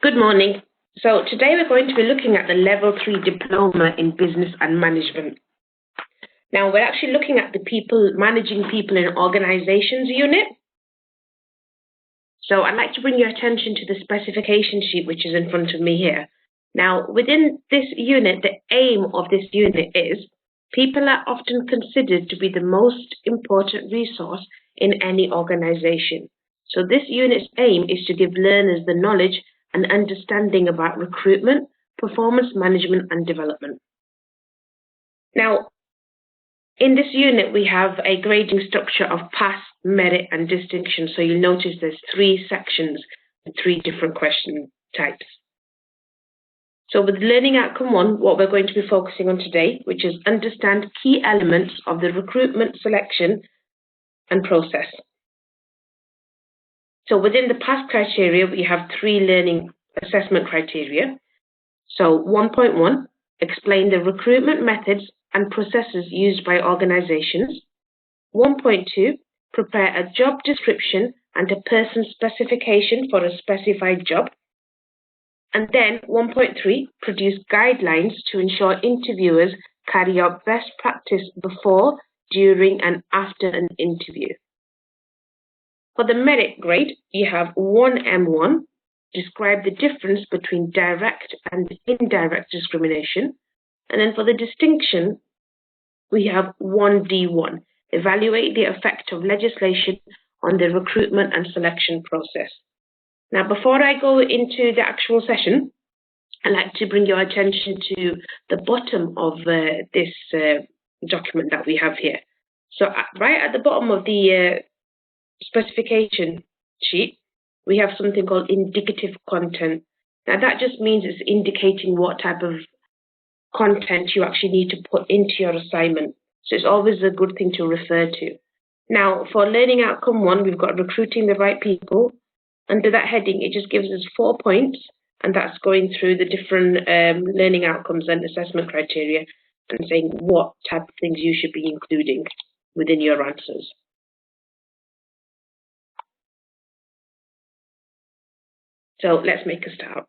Good morning. So today we're going to be looking at the Level 3 Diploma in Business and Management. Now we're actually looking at the managing people in organizations unit. So I'd like to bring your attention to the specification sheet which is in front of me here. Now within this unit, the aim of this unit is people are often considered to be the most important resource in any organization. So this unit's aim is to give learners the knowledge and understanding about recruitment, performance management and development. Now, in this unit, we have a grading structure of pass, merit and distinction. So you'll notice there's 3 sections with 3 different question types. So with Learning Outcome 1, what we're going to be focusing on today, which is understand key elements of the recruitment selection and process. So within the pass criteria, we have 3 learning assessment criteria. So 1.1, explain the recruitment methods and processes used by organizations. 1.2, prepare a job description and a person specification for a specified job. And then 1.3, produce guidelines to ensure interviewers carry out best practice before, during and after an interview. For the merit grade, you have 1M1, describe the difference between direct and indirect discrimination. And then for the distinction, we have 1D1, evaluate the effect of legislation on the recruitment and selection process. Now, before I go into the actual session, I'd like to bring your attention to the bottom of this document that we have here. So right at the bottom of the specification sheet, we have something called indicative content. Now that just means it's indicating what type of content you actually need to put into your assignment. So it's always a good thing to refer to. Now for Learning Outcome 1, we've got recruiting the right people. Under that heading, it just gives us 4 points, and that's going through the different learning outcomes and assessment criteria and saying what type of things you should be including within your answers. So let's make a start.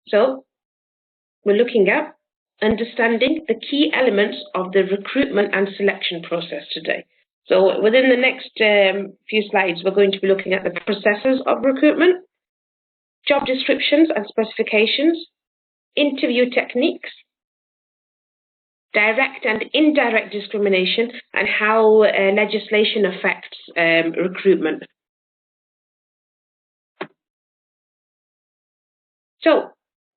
So we're looking at understanding the key elements of the recruitment and selection process today. So within the next few slides, we're going to be looking at the processes of recruitment, job descriptions and specifications, interview techniques, direct and indirect discrimination, and how legislation affects recruitment. So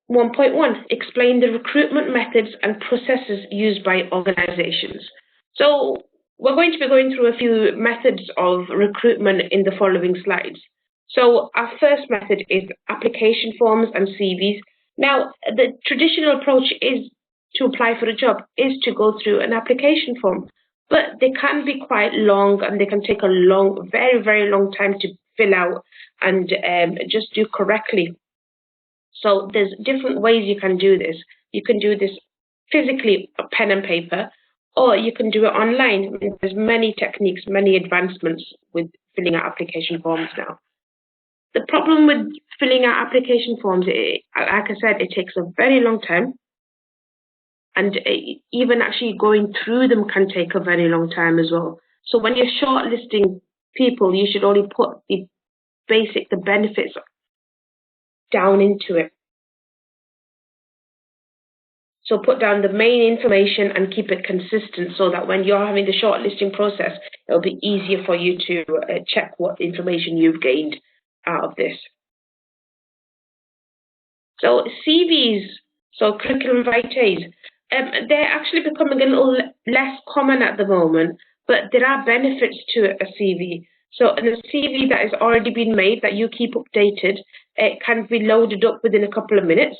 1.1, explain the recruitment methods and processes used by organizations. So we're going to be going through a few methods of recruitment in the following slides. So our first method is application forms and CVs. Now, the traditional approach is to apply for a job is to go through an application form, but they can be quite long and they can take a long, very, very long time to fill out and just do correctly. So there's different ways you can do this. You can do this physically, pen and paper, or you can do it online. There's many techniques, many advancements with filling out application forms now. The problem with filling out application forms, like I said, it takes a very long time. And even actually going through them can take a very long time as well. So when you're shortlisting people, you should only put the benefits down into it. So put down the main information and keep it consistent so that when you're having the shortlisting process, it'll be easier for you to check what information you've gained out of this. So CVs, so curriculum vitae, they're actually becoming a little less common at the moment, but there are benefits to a CV. So in a CV that has already been made that you keep updated, it can be loaded up within a couple of minutes.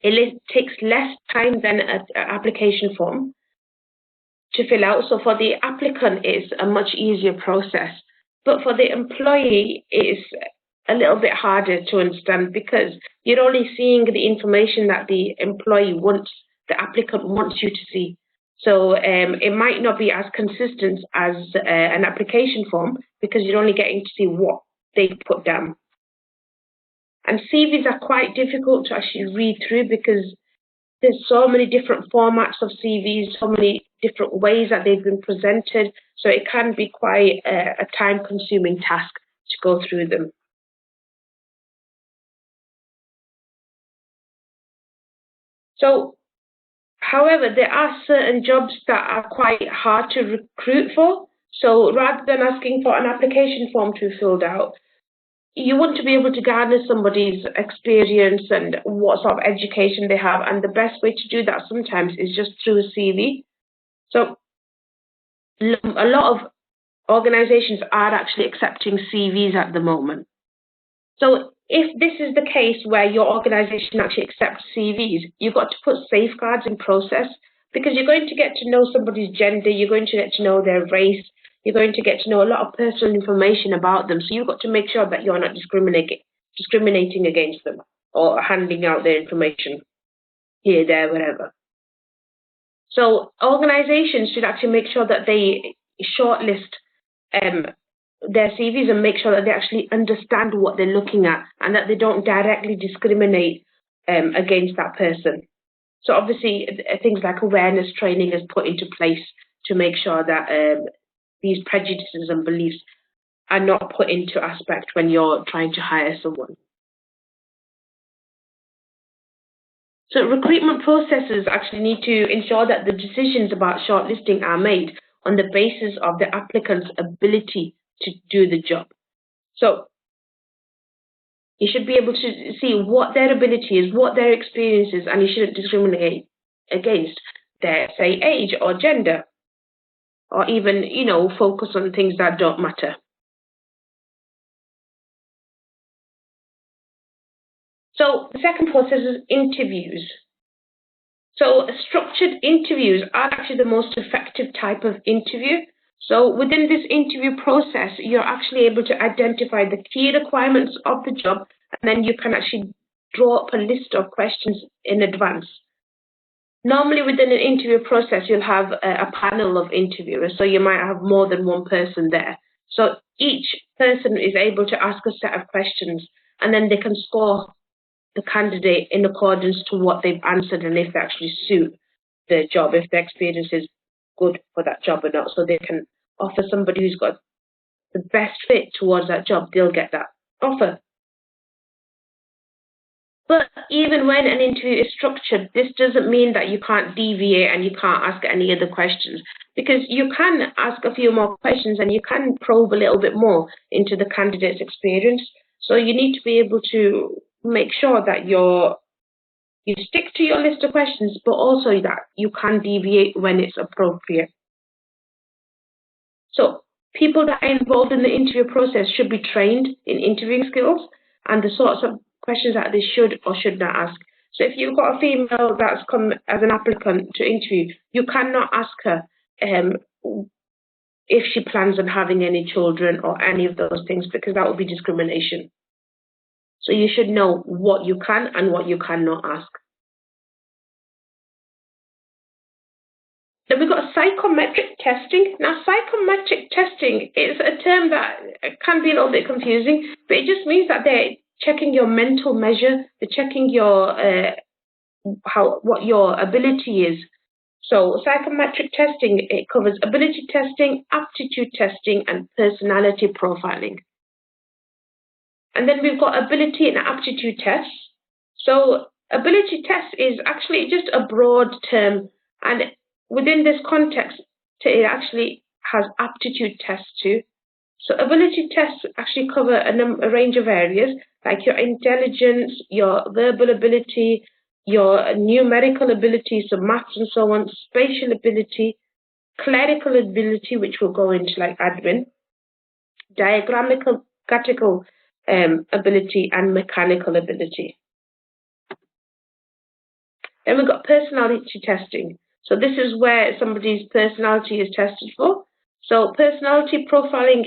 It takes less time than an application form to fill out. So for the applicant, it's a much easier process. But for the employee, it's a little bit harder to understand because you're only seeing the information that the employee wants, the applicant wants you to see. So it might not be as consistent as an application form because you're only getting to see what they put down. And CVs are quite difficult to actually read through because there's so many different formats of CVs, so many different ways that they've been presented. So it can be quite a time-consuming task to go through them. So, however, there are certain jobs that are quite hard to recruit for. So rather than asking for an application form to be filled out, you want to be able to garner somebody's experience and what sort of education they have. And the best way to do that sometimes is just through a CV. So a lot of organizations are actually accepting CVs at the moment. So if this is the case where your organization actually accepts CVs, you've got to put safeguards in process because you're going to get to know somebody's gender, you're going to get to know their race, you're going to get to know a lot of personal information about them. So you've got to make sure that you're not discriminating against them or handing out their information here, there, wherever. So organizations should actually make sure that they shortlist their CVs and make sure that they actually understand what they're looking at and that they don't directly discriminate against that person. So obviously things like awareness training is put into place to make sure that these prejudices and beliefs are not put into aspect when you're trying to hire someone. So recruitment processes actually need to ensure that the decisions about shortlisting are made on the basis of the applicant's ability to do the job. So you should be able to see what their ability is, what their experience is, and you shouldn't discriminate against their, say, age or gender, or even, focus on things that don't matter. So the second process is interviews. So structured interviews are actually the most effective type of interview. So within this interview process, you're actually able to identify the key requirements of the job, and then you can actually draw up a list of questions in advance. Normally within an interview process, you'll have a panel of interviewers, so you might have more than one person there. So each person is able to ask a set of questions, and then they can score the candidate in accordance to what they've answered and if they actually suit the job, if their experience is good for that job or not. So they can offer somebody who's got the best fit towards that job, they'll get that offer. But even when an interview is structured, this doesn't mean that you can't deviate and you can't ask any other questions, because you can ask a few more questions and you can probe a little bit more into the candidate's experience. So you need to be able to make sure that you stick to your list of questions, but also that you can deviate when it's appropriate. So people that are involved in the interview process should be trained in interviewing skills and the sorts of questions that they should or should not ask. So if you've got a female that's come as an applicant to interview, you cannot ask her if she plans on having any children or any of those things, because that would be discrimination. So you should know what you can and what you cannot ask. Then we've got psychometric testing. Now, psychometric testing is a term that can be a little bit confusing, but it just means that they're checking your mental measure, they're checking your what your ability is. So psychometric testing, it covers ability testing, aptitude testing, and personality profiling. And then we've got ability and aptitude tests. So ability test is actually just a broad term, and within this context, it actually has aptitude tests too. So ability tests actually cover a range of areas, like your intelligence, your verbal ability, your numerical ability, so maths and so on, spatial ability, clerical ability, which will go into like admin, diagrammatical ability, and mechanical ability. Then we've got personality testing. So this is where somebody's personality is tested for. So personality profiling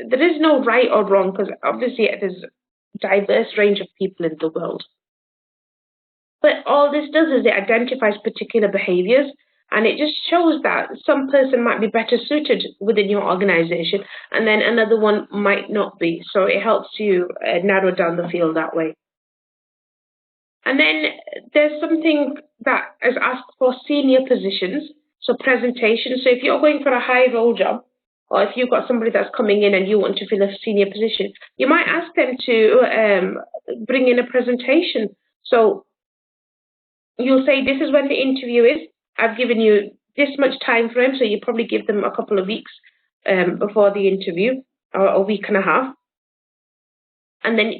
there is no right or wrong, because obviously there's a diverse range of people in the world. But all this does is it identifies particular behaviors, And it just shows that some person might be better suited within your organization, and then another one might not be. So it helps you narrow down the field that way. And then there's something that is asked for senior positions, so presentation. So if you're going for a high role job, or if you've got somebody that's coming in and you want to fill a senior position, you might ask them to bring in a presentation. So you'll say, this is when the interview is. I've given you this much time frame, so you probably give them a couple of weeks before the interview, or a week and a half. And then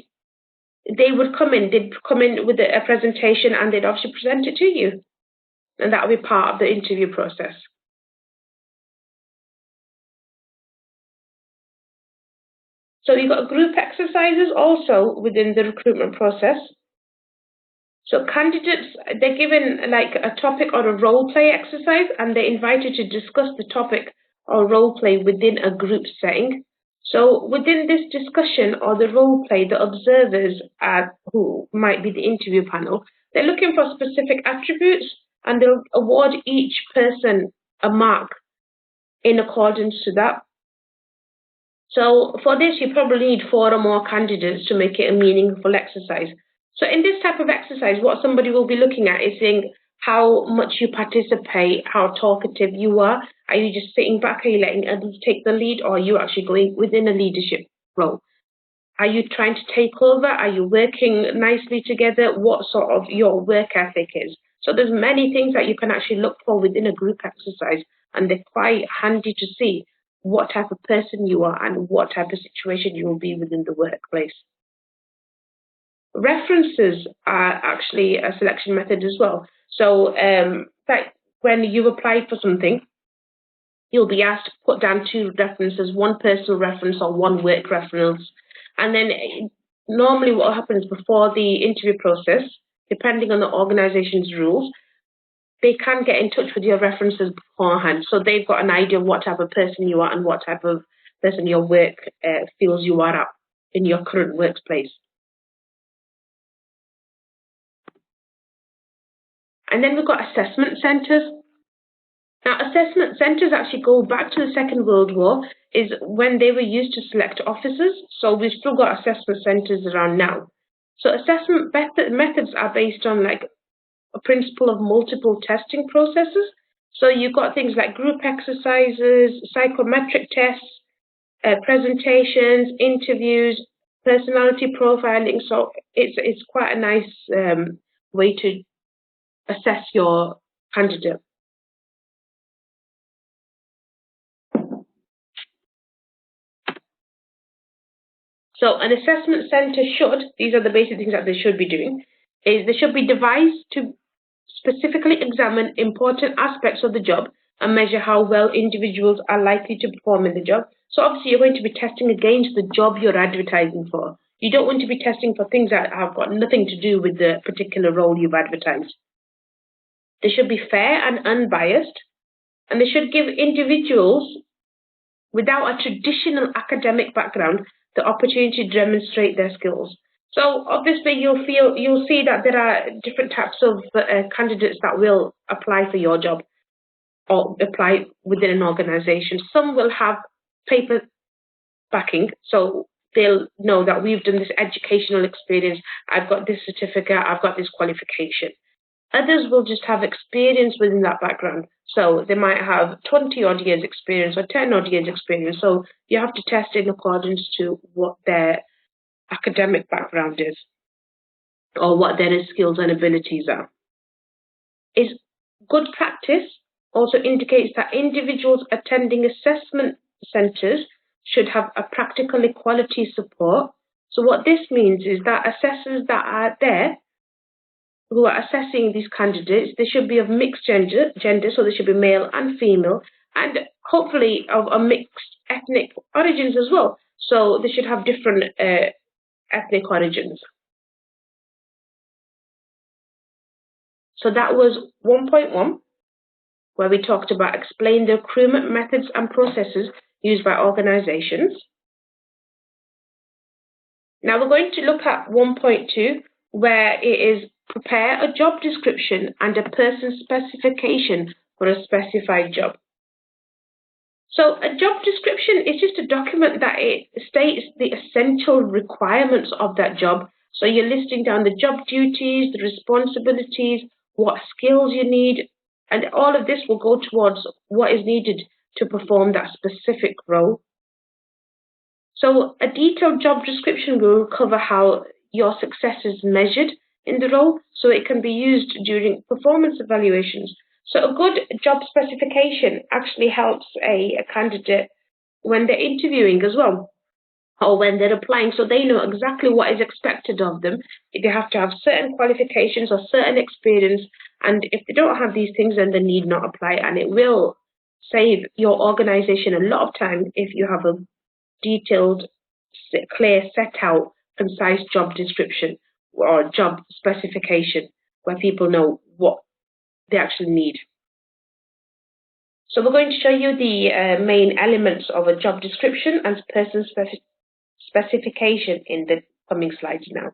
they would come in, they'd come in with a presentation and they'd obviously present it to you. And that would be part of the interview process. So you've got group exercises also within the recruitment process. So candidates, they're given like a topic or a role play exercise, and they're invited to discuss the topic or role play within a group setting. So within this discussion or the role play, the observers, who might be the interview panel, they're looking for specific attributes, and they'll award each person a mark in accordance to that. So for this, you probably need 4 or more candidates to make it a meaningful exercise. So in this type of exercise, what somebody will be looking at is seeing how much you participate, how talkative you are. Are you just sitting back? Are you letting others take the lead, or are you actually going within a leadership role? Are you trying to take over? Are you working nicely together? What sort of your work ethic is? So there's many things that you can actually look for within a group exercise, and they're quite handy to see what type of person you are and what type of situation you will be within the workplace. References are actually a selection method as well. So like when you've applied for something, you'll be asked to put down 2 references, 1 personal reference or 1 work reference. And then normally what happens before the interview process, depending on the organization's rules, they can get in touch with your references beforehand. So they've got an idea of what type of person you are and what type of person your work feels you are at in your current workplace. And then we've got assessment centres. Now, assessment centres actually go back to the Second World War, is when they were used to select officers. So we've still got assessment centres around now. So assessment methods are based on like a principle of multiple testing processes. So you've got things like group exercises, psychometric tests, presentations, interviews, personality profiling. So it's quite a nice way to assess your candidate. So an assessment centre these are the basic things that they should be doing, is they should be devised to specifically examine important aspects of the job and measure how well individuals are likely to perform in the job. So obviously you're going to be testing against the job you're advertising for. You don't want to be testing for things that have got nothing to do with the particular role you've advertised. They should be fair and unbiased, and they should give individuals without a traditional academic background the opportunity to demonstrate their skills. So obviously you'll see that there are different types of candidates that will apply for your job or apply within an organization. Some will have paper backing, so they'll know that we've done this educational experience, I've got this certificate, I've got this qualification. Others will just have experience within that background. So they might have 20 odd years experience or 10 odd years experience. So you have to test in accordance to what their academic background is or what their skills and abilities are. Is good practice also indicates that individuals attending assessment centres should have a practical equality support. So what this means is that assessors that are there who are assessing these candidates, they should be of mixed gender, so they should be male and female, and hopefully of a mixed ethnic origins as well. So they should have different ethnic origins. So that was 1.1, where we talked about explain the recruitment methods and processes used by organizations. Now we're going to look at 1.2, where it is prepare a job description and a person specification for a specified job. So a job description is just a document that it states the essential requirements of that job. So you're listing down the job duties, the responsibilities, what skills you need, and all of this will go towards what is needed to perform that specific role. So a detailed job description will cover how your success is measured in the role, so it can be used during performance evaluations. So a good job specification actually helps a candidate when they're interviewing as well, or when they're applying, so they know exactly what is expected of them. If they have to have certain qualifications or certain experience, and if they don't have these things, then they need not apply, and it will save your organization a lot of time if you have a detailed, clear, set out, concise job description or job specification where people know what they actually need. So we're going to show you the main elements of a job description and person specification in the coming slides now.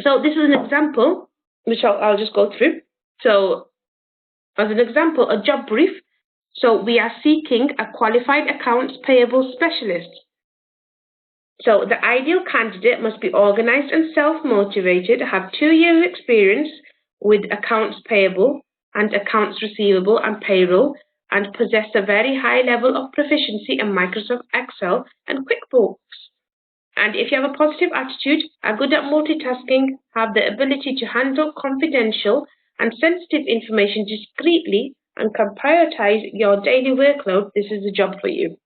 So this is an example, which I'll just go through. So as an example, a job brief. So we are seeking a qualified accounts payable specialist. So the ideal candidate must be organized and self-motivated, have 2 years experience with accounts payable and accounts receivable and payroll, and possess a very high level of proficiency in Microsoft Excel and QuickBooks. And if you have a positive attitude, are good at multitasking, have the ability to handle confidential and sensitive information discreetly, and can prioritize your daily workload, this is the job for you.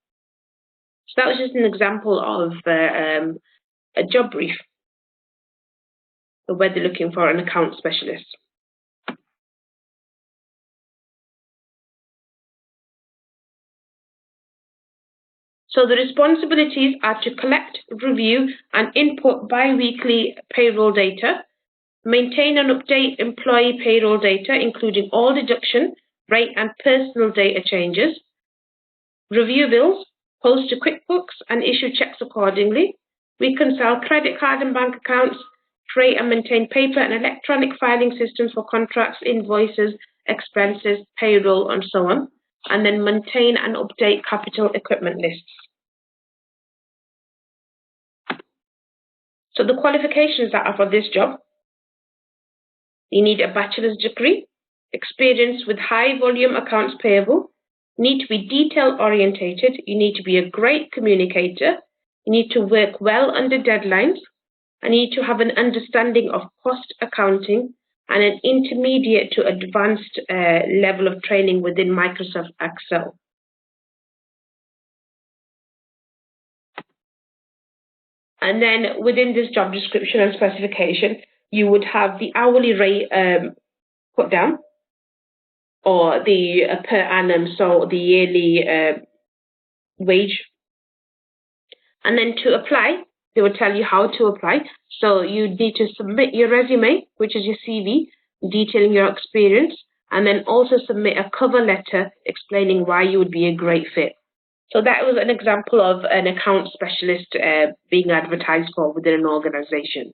So that was just an example of a job brief where they're looking for an account specialist. So the responsibilities are to collect, review, and input bi-weekly payroll data, maintain and update employee payroll data, including all deduction, rate, and personal data changes, review bills, post to QuickBooks, and issue checks accordingly, reconcile credit card and bank accounts, create and maintain paper and electronic filing systems for contracts, invoices, expenses, payroll, and so on, and then maintain and update capital equipment lists. So the qualifications that are for this job: you need a bachelor's degree, experience with high volume accounts payable, need to be detail orientated, you need to be a great communicator, you need to work well under deadlines, and you need to have an understanding of cost accounting and an intermediate to advanced level of training within Microsoft Excel. And then within this job description and specification, you would have the hourly rate put down, or the per annum, so the yearly wage. And then to apply, they will tell you how to apply. So you need to submit your resume, which is your CV, detailing your experience, and then also submit a cover letter explaining why you would be a great fit. So that was an example of an account specialist being advertised for within an organization.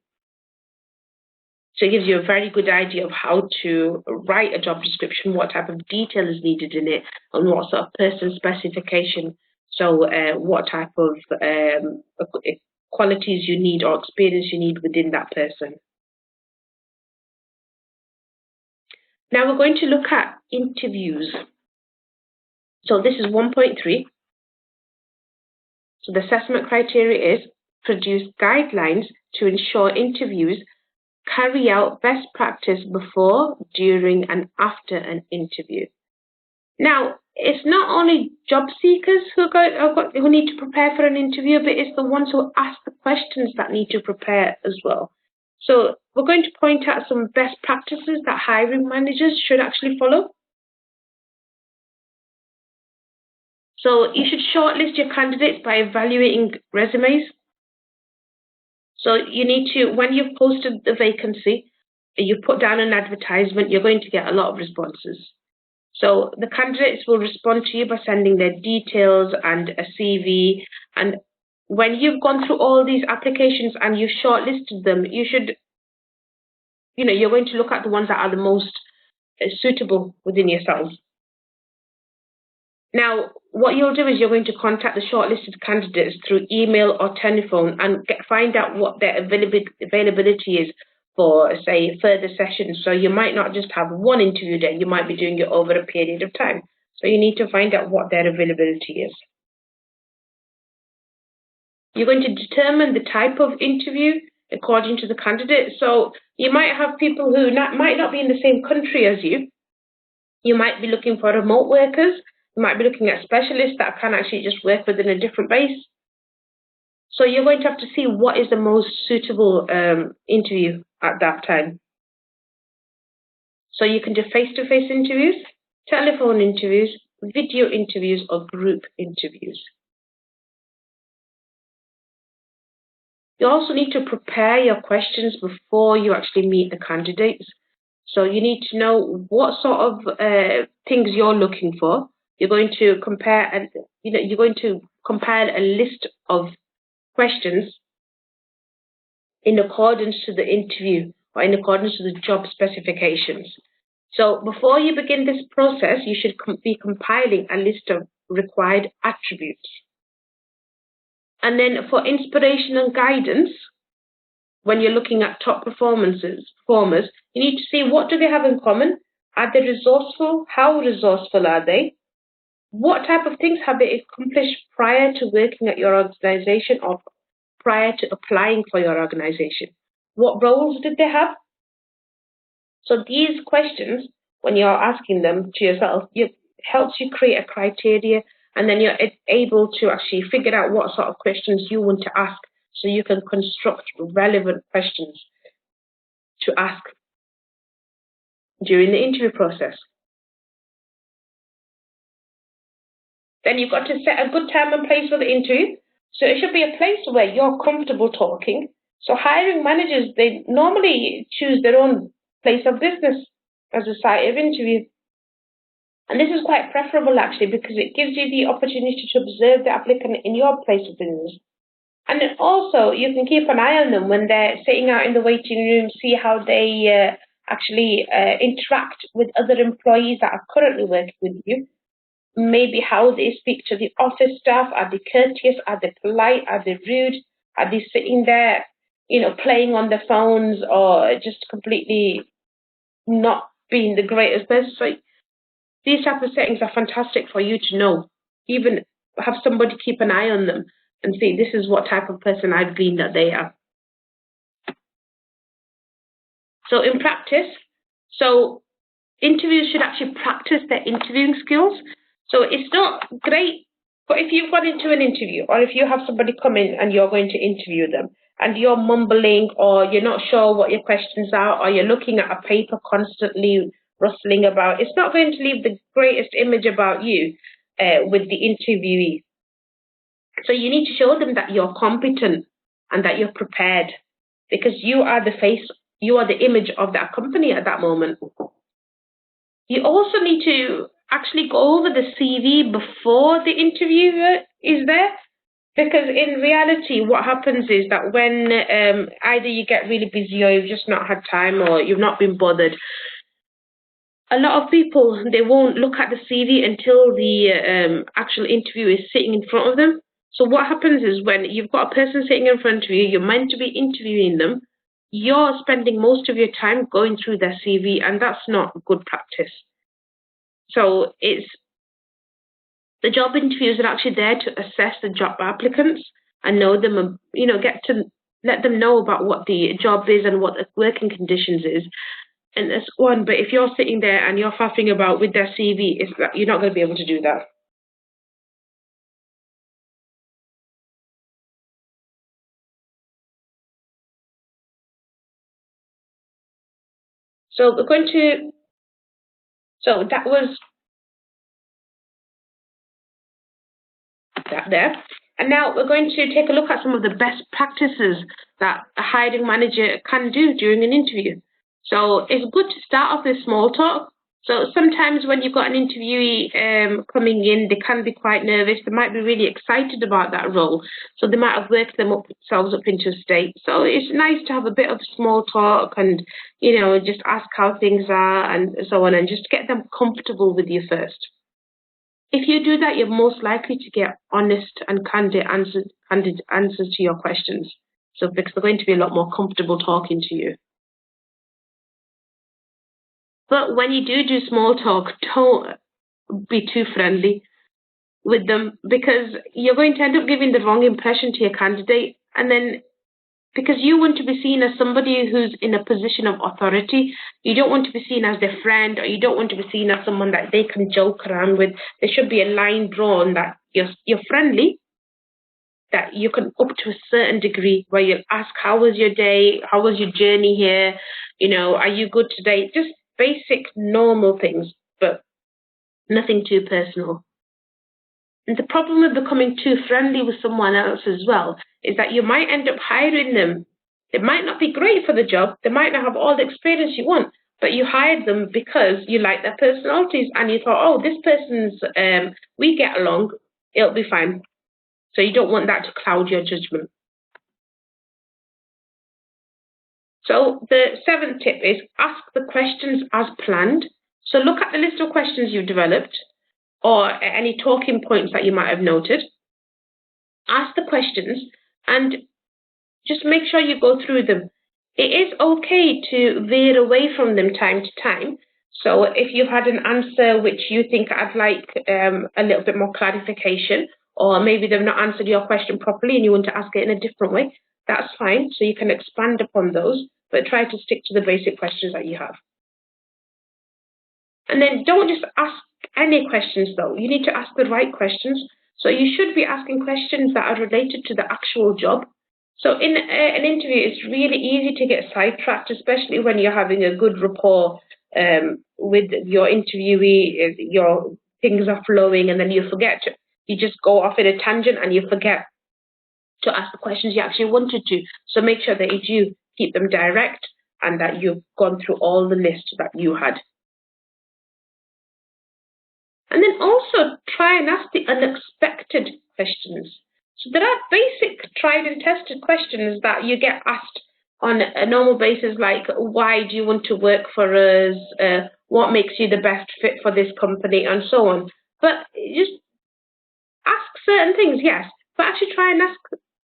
So it gives you a very good idea of how to write a job description, what type of detail is needed in it, and what sort of person specification. So what type of qualities you need or experience you need within that person. Now we're going to look at interviews. So this is 1.3. So the assessment criteria is produce guidelines to ensure interviews carry out best practice before, during, and after an interview. Now, it's not only job seekers who need to prepare for an interview, but it's the ones who ask the questions that need to prepare as well. So we're going to point out some best practices that hiring managers should actually follow. So you should shortlist your candidates by evaluating resumes. So you need to, when you've posted the vacancy, you put down an advertisement, you're going to get a lot of responses. So the candidates will respond to you by sending their details and a CV. And when you've gone through all these applications and you've shortlisted them, you should you're going to look at the ones that are the most suitable within yourself. Now, what you'll do is you're going to contact the shortlisted candidates through email or telephone and find out what their availability is for, say, further sessions. So you might not just have one interview day, you might be doing it over a period of time. So you need to find out what their availability is. You're going to determine the type of interview according to the candidate. So you might have people who might not be in the same country as you. You might be looking for remote workers. You might be looking at specialists that can actually just work within a different base. So you're going to have to see what is the most suitable interview at that time. So you can do face-to-face interviews, telephone interviews, video interviews, or group interviews. You also need to prepare your questions before you actually meet the candidates. So you need to know what sort of things you're looking for. You're going to compare, and you're going to compile a list of questions in accordance to the interview or in accordance to the job specifications. So before you begin this process, you should be compiling a list of required attributes. And then for inspirational guidance, when you're looking at top performers, you need to see what do they have in common. Are they resourceful? How resourceful are they? What type of things have they accomplished prior to working at your organization or prior to applying for your organization? What roles did they have? So these questions, when you're asking them to yourself, it helps you create a criteria, and then you're able to actually figure out what sort of questions you want to ask, so you can construct relevant questions to ask during the interview process. Then you've got to set a good time and place for the interview. So it should be a place where you're comfortable talking. So hiring managers, they normally choose their own place of business as a site of interview. And this is quite preferable actually, because it gives you the opportunity to observe the applicant in your place of business. And then also you can keep an eye on them when they're sitting out in the waiting room, see how they actually interact with other employees that are currently working with you. Maybe how they speak to the office staff. Are they courteous? Are they polite? Are they rude? Are they sitting there, playing on their phones, or just completely not being the greatest person? So these type of settings are fantastic for you to know. Even have somebody keep an eye on them and see, this is what type of person I've been that they are. So in practice, interviews should actually practice their interviewing skills. So it's not great, but if you've gone into an interview, or if you have somebody come in and you're going to interview them, and you're mumbling, or you're not sure what your questions are, or you're looking at a paper constantly rustling about, it's not going to leave the greatest image about you with the interviewee. So you need to show them that you're competent and that you're prepared, because you are the face, you are the image of that company at that moment. You also need to actually go over the CV before the interviewer is there, because in reality what happens is that when either you get really busy, or you've just not had time, or you've not been bothered, a lot of people, they won't look at the CV until the actual interview is sitting in front of them. So what happens is, when you've got a person sitting in front of you, you're meant to be interviewing them, you're spending most of your time going through their CV, and that's not good practice. So the job interviews are actually there to assess the job applicants and know them, get to let them know about what the job is and what the working conditions is. And that's one, but if you're sitting there and you're faffing about with their CV, you're not going to be able to do that. So we're going to, that was that there. And now we're going to take a look at some of the best practices that a hiring manager can do during an interview. So it's good to start off with small talk. So sometimes when you've got an interviewee coming in, they can be quite nervous. They might be really excited about that role. So they might have worked themselves up into a state. So it's nice to have a bit of small talk and, you know, just ask how things are and so on, and just get them comfortable with you first. If you do that, you're most likely to get honest and candid answers to your questions. So because they're going to be a lot more comfortable talking to you. But when you do small talk, don't be too friendly with them, because you're going to end up giving the wrong impression to your candidate. And then because you want to be seen as somebody who's in a position of authority, you don't want to be seen as their friend, or you don't want to be seen as someone that they can joke around with. There should be a line drawn that you're friendly, that you can up to a certain degree, where you'll ask, how was your day? How was your journey here? You know, are you good today? Just basic, normal things, but nothing too personal. And the problem with becoming too friendly with someone else as well is that you might end up hiring them. They might not be great for the job. They might not have all the experience you want, but you hired them because you like their personalities and you thought, oh, this person's, we get along, it'll be fine. So you don't want that to cloud your judgment. So the 7th tip is ask the questions as planned. So look at the list of questions you've developed or any talking points that you might have noted. Ask the questions and just make sure you go through them. It is okay to veer away from them time to time. So if you've had an answer which you think I'd like a little bit more clarification, or maybe they've not answered your question properly and you want to ask it in a different way, that's fine. So you can expand upon those, but try to stick to the basic questions that you have. And then don't just ask any questions though. You need to ask the right questions. So you should be asking questions that are related to the actual job. So in an interview, it's really easy to get sidetracked, especially when you're having a good rapport with your interviewee, your things are flowing, and then you just go off in a tangent and you forget to ask the questions you actually wanted to. So make sure that you do keep them direct and that you've gone through all the lists that you had. And then also try and ask the unexpected questions. So there are basic tried and tested questions that you get asked on a normal basis, like why do you want to work for us, what makes you the best fit for this company, and so on. But just ask certain things, yes, but actually try and ask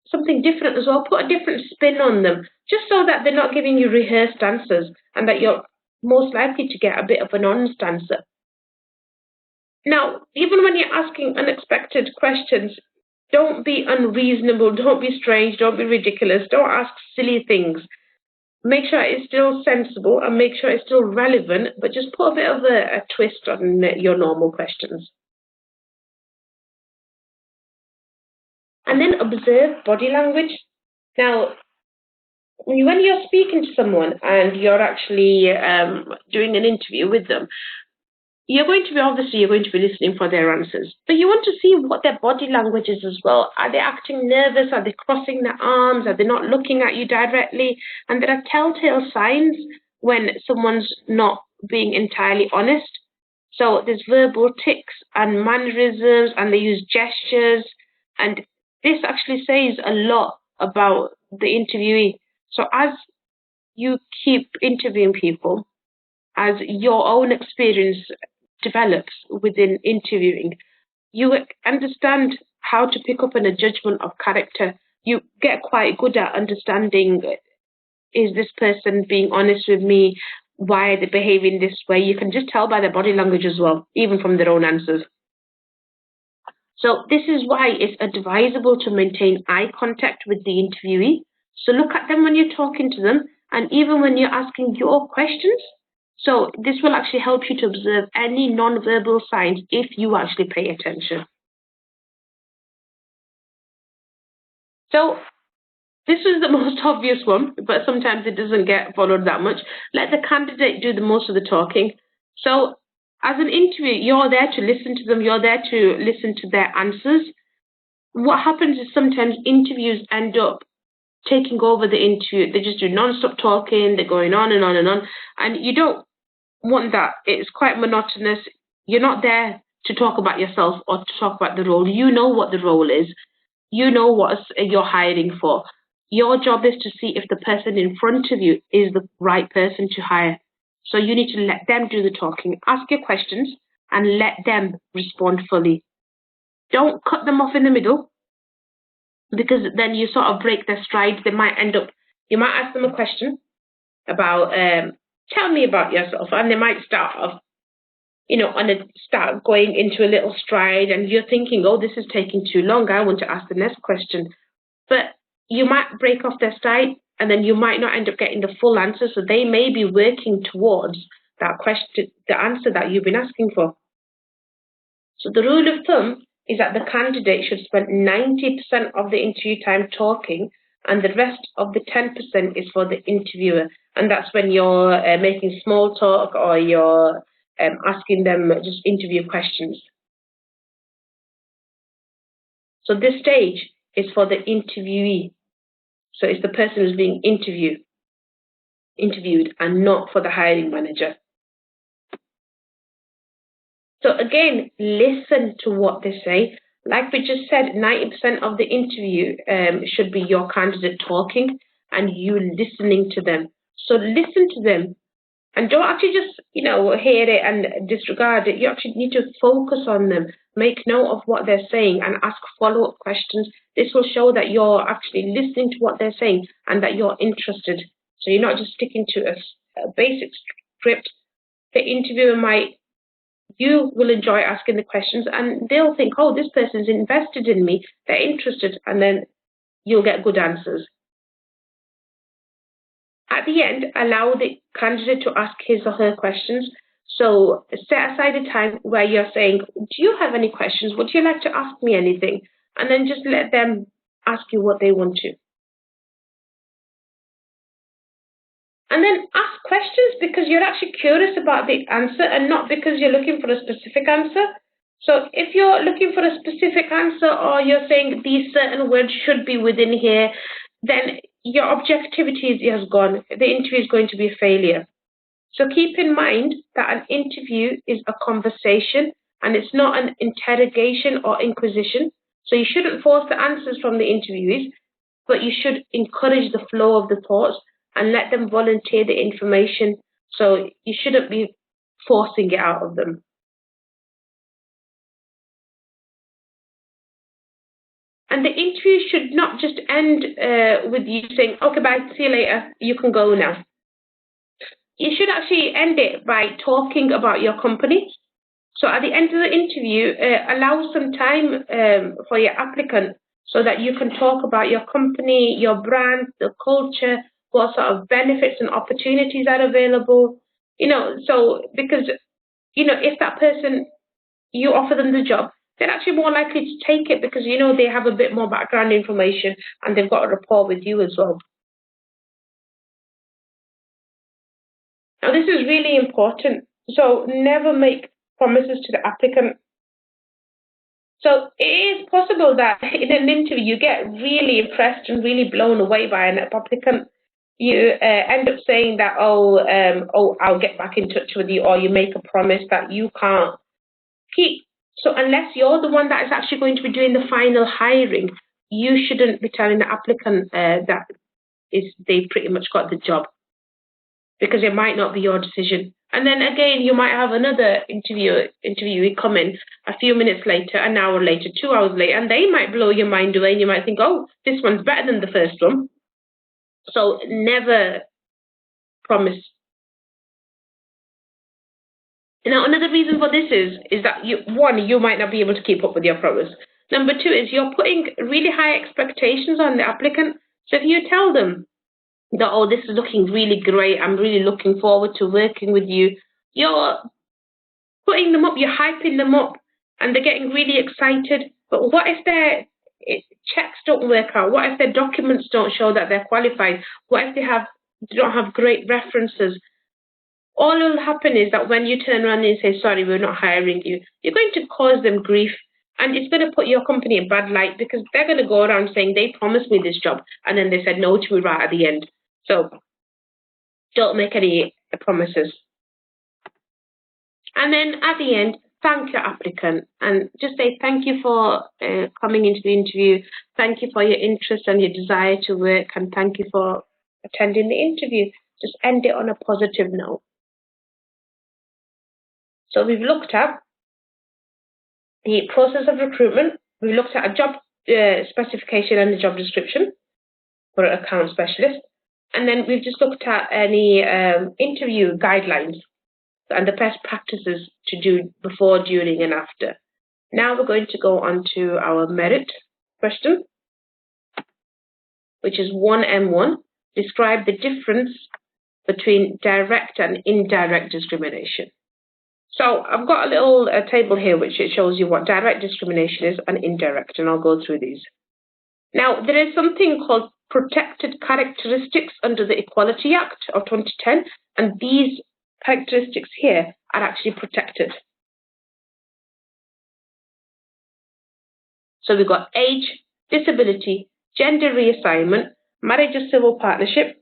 something different as well. Put a different spin on them, just so that they're not giving you rehearsed answers and that you're most likely to get a bit of an honest answer. Now, even when you're asking unexpected questions, don't be unreasonable, don't be strange, don't be ridiculous, don't ask silly things. Make sure it's still sensible and make sure it's still relevant, but just put a bit of a twist on your normal questions. And then observe body language. Now, when you're speaking to someone and you're actually doing an interview with them, you're going to be listening for their answers, but you want to see what their body language is as well. Are they acting nervous? Are they crossing their arms? Are they not looking at you directly? And there are telltale signs when someone's not being entirely honest. So there's verbal tics and mannerisms, and they use gestures. And this actually says a lot about the interviewee. So as you keep interviewing people, as your own experience develops within interviewing, you understand how to pick up on a judgment of character. You get quite good at understanding, is this person being honest with me? Why are they behaving this way? You can just tell by their body language as well, even from their own answers. So this is why it's advisable to maintain eye contact with the interviewee. So look at them when you're talking to them, and even when you're asking your questions. So this will actually help you to observe any non-verbal signs if you actually pay attention. So this is the most obvious one, but sometimes it doesn't get followed that much. Let the candidate do the most of the talking. So as an interview, you're there to listen to them. You're there to listen to their answers. What happens is sometimes interviews end up taking over the interview. They just do non-stop talking. They're going on and on and on. And you don't want that. It's quite monotonous. You're not there to talk about yourself or to talk about the role. You know what the role is. You know what you're hiring for. Your job is to see if the person in front of you is the right person to hire. So you need to let them do the talking, ask your questions, and let them respond fully. Don't cut them off in the middle, because then you sort of break their stride. They might end up, you might ask them a question about, tell me about yourself, and they might start off, start going into a little stride, and you're thinking, oh, this is taking too long. I want to ask the next question. But you might break off their stride, and then you might not end up getting the full answer. So they may be working towards that question, the answer that you've been asking for. So the rule of thumb is that the candidate should spend 90% of the interview time talking, and the rest of the 10% is for the interviewer. And that's when you're making small talk, or you're asking them just interview questions. So this stage is for the interviewee. So it's the person who's being interviewed, and not for the hiring manager. So again, listen to what they say. Like we just said, 90% of the interview should be your candidate talking and you listening to them. So listen to them, and don't actually just, hear it and disregard it. You actually need to focus on them, make note of what they're saying, and ask follow-up questions. This will show that you're actually listening to what they're saying and that you're interested. So you're not just sticking to a basic script. The interviewer you will enjoy asking the questions, and they'll think, oh, this person's invested in me, they're interested, and then you'll get good answers. At the end, allow the candidate to ask his or her questions. So set aside a time where you're saying, do you have any questions? Would you like to ask me anything? And then just let them ask you what they want to. And then ask questions because you're actually curious about the answer and not because you're looking for a specific answer. So if you're looking for a specific answer, or you're saying these certain words should be within here, then your objectivity has gone. The interview is going to be a failure. So keep in mind that an interview is a conversation and it's not an interrogation or inquisition. So you shouldn't force the answers from the interviewees, but you should encourage the flow of the thoughts and let them volunteer the information. So you shouldn't be forcing it out of them. And the interview should not just end with you saying, okay, bye, see you later, you can go now. You should actually end it by talking about your company. So at the end of the interview, allow some time for your applicant so that you can talk about your company, your brand, the culture, what sort of benefits and opportunities are available. So because, if that person, you offer them the job, they're actually more likely to take it because, they have a bit more background information and they've got a rapport with you as well. Now, this is really important. So never make promises to the applicant. So it is possible that in an interview you get really impressed and really blown away by an applicant. You end up saying that, I'll get back in touch with you, or you make a promise that you can't keep. So unless you're the one that is actually going to be doing the final hiring, you shouldn't be telling the applicant that they pretty much got the job, because it might not be your decision. And then again, you might have another interviewee come in a few minutes later, an hour later, 2 hours later, and they might blow your mind away, and you might think, oh, this one's better than the first one. So never promise. Now, another reason for this is that, you might not be able to keep up with your promise. Number two is you're putting really high expectations on the applicant. So if you tell them that, oh, this is looking really great, I'm really looking forward to working with you, you're putting them up, you're hyping them up, and they're getting really excited. But what if their checks don't work out? What if their documents don't show that they're qualified? What if they don't have great references? All will happen is that when you turn around and say, sorry, we're not hiring you, you're going to cause them grief. And it's going to put your company in bad light, because they're going to go around saying they promised me this job and then they said no to me right at the end. So don't make any promises. And then at the end, thank your applicant and just say thank you for coming into the interview, thank you for your interest and your desire to work, and thank you for attending the interview. Just end it on a positive note. So we've looked at the process of recruitment, we've looked at a job specification and the job description for an account specialist, and then we've just looked at any interview guidelines and the best practices to do before, during, and after. Now we're going to go on to our merit question, which is 1M1. Describe the difference between direct and indirect discrimination. So I've got a little table here which it shows you what direct discrimination is and indirect, and I'll go through these. Now, there is something called protected characteristics under the Equality Act of 2010, and these characteristics here are actually protected. So we've got age, disability, gender reassignment, marriage or civil partnership,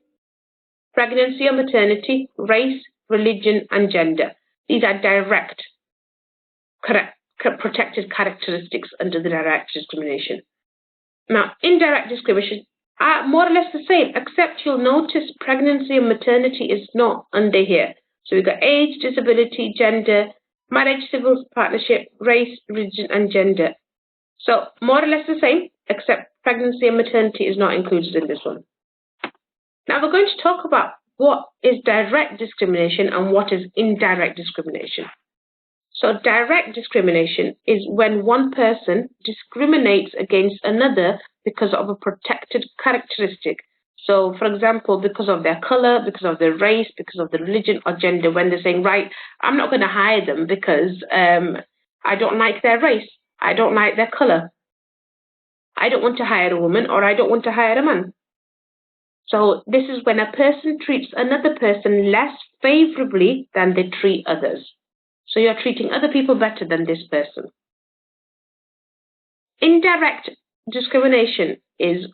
pregnancy or maternity, race, religion, and gender. These are direct protected characteristics under the direct discrimination. Now, indirect discrimination are more or less the same, except you'll notice pregnancy and maternity is not under here. So we've got age, disability, gender, marriage, civil partnership, race, religion, and gender. So more or less the same, except pregnancy and maternity is not included in this one. Now we're going to talk about what is direct discrimination and what is indirect discrimination. So direct discrimination is when one person discriminates against another because of a protected characteristic. So, for example, because of their color, because of their race, because of their religion or gender, when they're saying, right, I'm not going to hire them because I don't like their race, I don't like their color, I don't want to hire a woman, or I don't want to hire a man. So this is when a person treats another person less favorably than they treat others. So you're treating other people better than this person. Indirect discrimination is,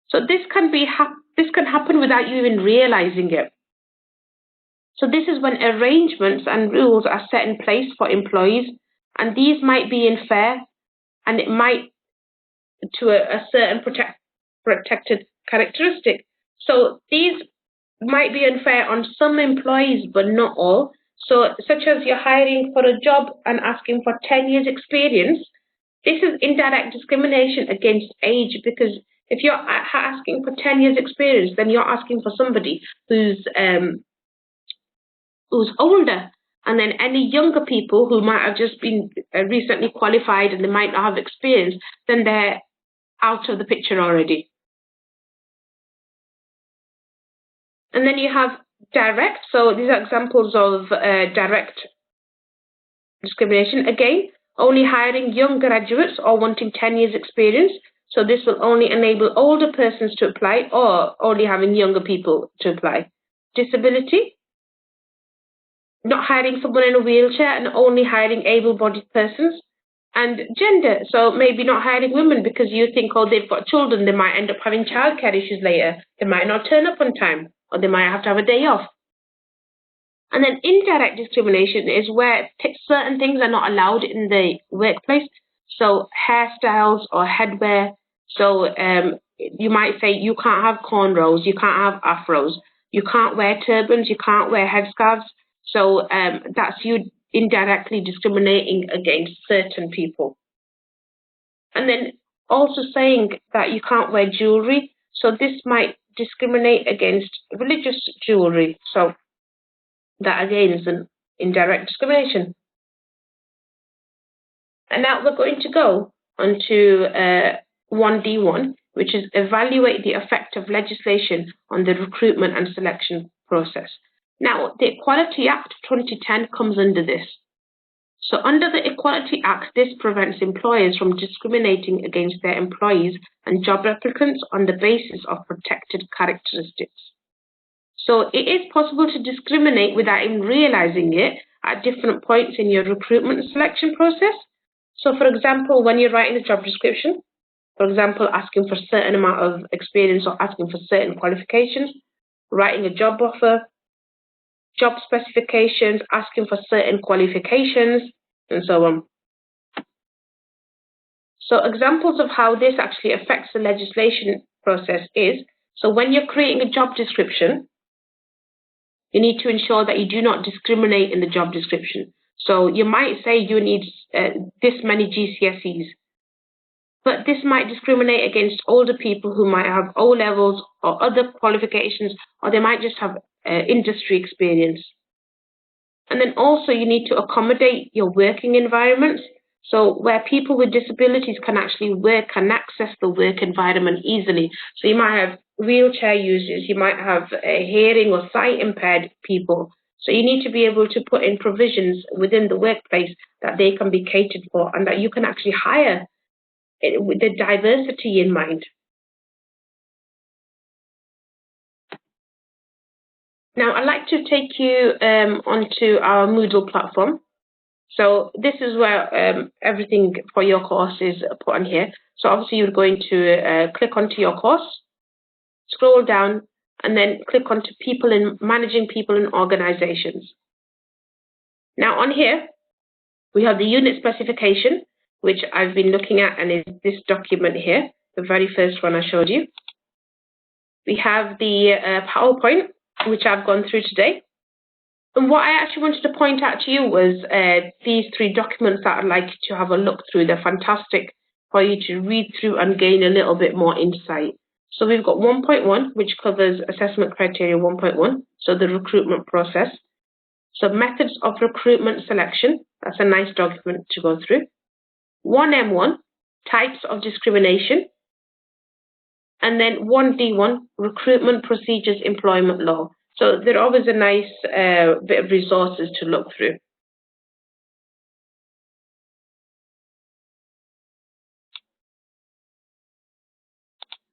so this can happen without you even realizing it. So this is when arrangements and rules are set in place for employees, and these might be unfair, and it might to a certain protected characteristic. So these might be unfair on some employees, but not all. So such as you're hiring for a job and asking for 10 years experience, this is indirect discrimination against age, because if you're asking for 10 years experience, then you're asking for somebody who's older. And then any younger people who might have just been recently qualified and they might not have experience, then they're out of the picture already. And then you have direct. So these are examples of direct discrimination. Again, only hiring young graduates or wanting 10 years experience. So this will only enable older persons to apply, or only having younger people to apply. Disability, not hiring someone in a wheelchair and only hiring able-bodied persons. And gender, so maybe not hiring women because you think, oh, they've got children, they might end up having childcare issues later, they might not turn up on time, or they might have to have a day off. And then indirect discrimination is where certain things are not allowed in the workplace. So hairstyles or headwear. So you might say you can't have cornrows, you can't have afros, you can't wear turbans, you can't wear headscarves. So that's you indirectly discriminating against certain people. And then also saying that you can't wear jewelry. So this might discriminate against religious jewelry. So that again is an indirect discrimination. And now we're going to go on to 1D1, which is evaluate the effect of legislation on the recruitment and selection process. Now, the Equality Act of 2010 comes under this. So under the Equality Act, this prevents employers from discriminating against their employees and job applicants on the basis of protected characteristics. So it is possible to discriminate without even realizing it at different points in your recruitment and selection process. So for example, when you're writing a job description, for example, asking for a certain amount of experience or asking for certain qualifications, writing a job offer, job specifications, asking for certain qualifications, and so on. So examples of how this actually affects the legislation process is, so when you're creating a job description, you need to ensure that you do not discriminate in the job description. So you might say you need this many GCSEs, but this might discriminate against older people who might have O levels or other qualifications, or they might just have industry experience. And then also you need to accommodate your working environments. So where people with disabilities can actually work and access the work environment easily. So you might have wheelchair users, you might have hearing or sight impaired people. So you need to be able to put in provisions within the workplace that they can be catered for and that you can actually hire with the diversity in mind. Now I'd like to take you onto our Moodle platform. So this is where everything for your course is put on here. So obviously you're going to click onto your course, scroll down, and then click onto managing people in organizations. Now on here, we have the unit specification, which I've been looking at, and is this document here, the very first one I showed you. We have the PowerPoint, which I've gone through today. And what I actually wanted to point out to you was these three documents that I'd like you to have a look through. They're fantastic for you to read through and gain a little bit more insight. So we've got 1.1, which covers assessment criteria 1.1, so the recruitment process. So methods of recruitment selection, that's a nice document to go through. 1M1, types of discrimination. And then 1D1, recruitment procedures, employment law. So they're always a nice bit of resources to look through.